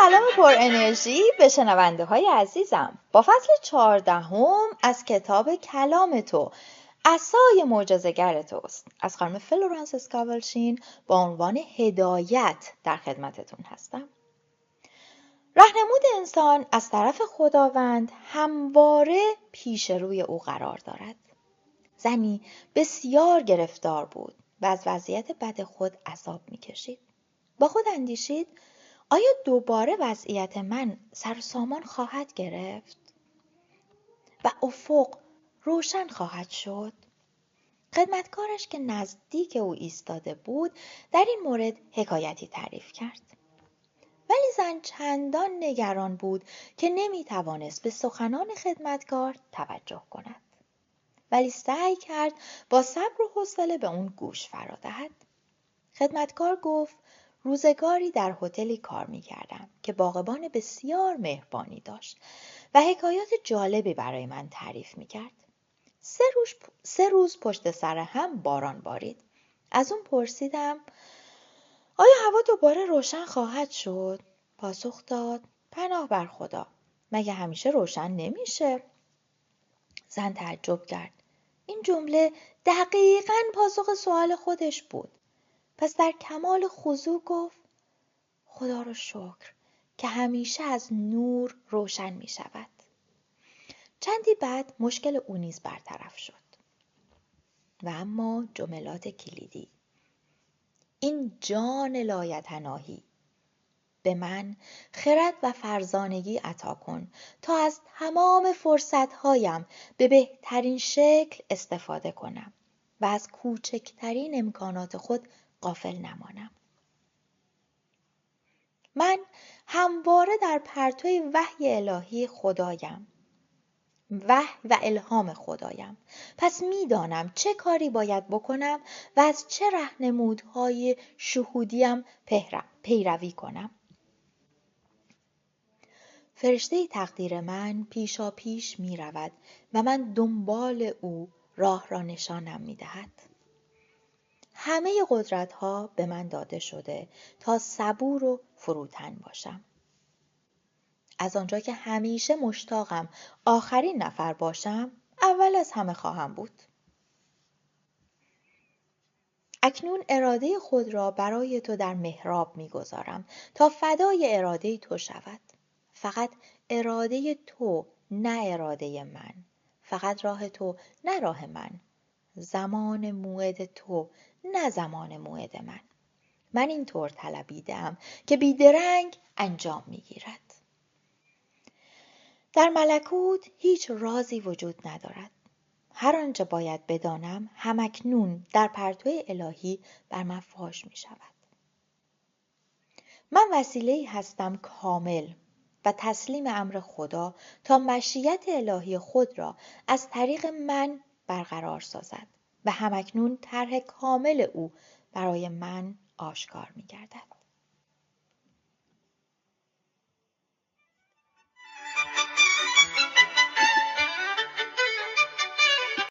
سلام پر انرژی به شنونده های عزیزم. با فصل 14 از کتاب کلام تو عصای معجزه‌گر توست از خانم فلورانس اسکاولشین با عنوان هدایت در خدمتتون هستم. راهنمود انسان از طرف خداوند همواره پیش روی او قرار دارد. زنی بسیار گرفتار بود و از وضعیت بد خود عذاب می‌کشید. با خود اندیشید آیا دوباره وضعیت من سر و سامان خواهد گرفت و افق روشن خواهد شد؟ خدمتکارش که نزدیک او ایستاده بود در این مورد حکایتی تعریف کرد. ولی زن چندان نگران بود که نمیتوانست به سخنان خدمتکار توجه کند. ولی سعی کرد با صبر و حوصله به اون گوش فرا دهد. خدمتکار گفت روزگاری در هتلی کار می‌کردم که باغبان بسیار مهربانی داشت و حکایات جالبی برای من تعریف می‌کرد. 3 روز پشت سر هم باران بارید. از اون پرسیدم آیا هوا دوباره روشن خواهد شد؟ پاسخ داد پناه بر خدا، مگه همیشه روشن نمیشه؟ زن تعجب کرد. این جمله دقیقاً پاسخ سوال خودش بود. پس در کمال خضوع گفت خدا رو شکر که همیشه از نور روشن می شود. چندی بعد مشکل او نیز برطرف شد. و اما جملات کلیدی: این جان لایتناهی به من خرد و فرزانگی عطا کن تا از تمام فرصتهایم به بهترین شکل استفاده کنم و از کوچکترین امکانات خود غافل نمانم. من همواره در پرتوی وحی الهی خدایم، وحی و الهام خدایم. پس میدانم چه کاری باید بکنم و از چه راهنمودهای شهودیم پیروی کنم. فرشته تقدیر من پیشا پیش می رود و من دنبال او راه را نشانم می دهد. همه قدرت‌ها به من داده شده تا صبور و فروتن باشم. از آنجا که همیشه مشتاقم آخرین نفر باشم، اول از همه خواهم بود. اکنون اراده خود را برای تو در محراب می‌گذارم تا فدای اراده تو شود. فقط اراده تو نه اراده من. فقط راه تو نه راه من. زمان موعد تو نه زمان موعد من. من اینطور طلبیدم که بیدرنگ انجام می‌گیرد. در ملکوت هیچ رازی وجود ندارد. هر آنچه باید بدانم همکنون در پرتو الهی بر من فاش می شود. من وسیله‌ای هستم کامل و تسلیم امر خدا تا مشیت الهی خود را از طریق من برقرار سازد و همکنون طرح کامل او برای من آشکار می گردد.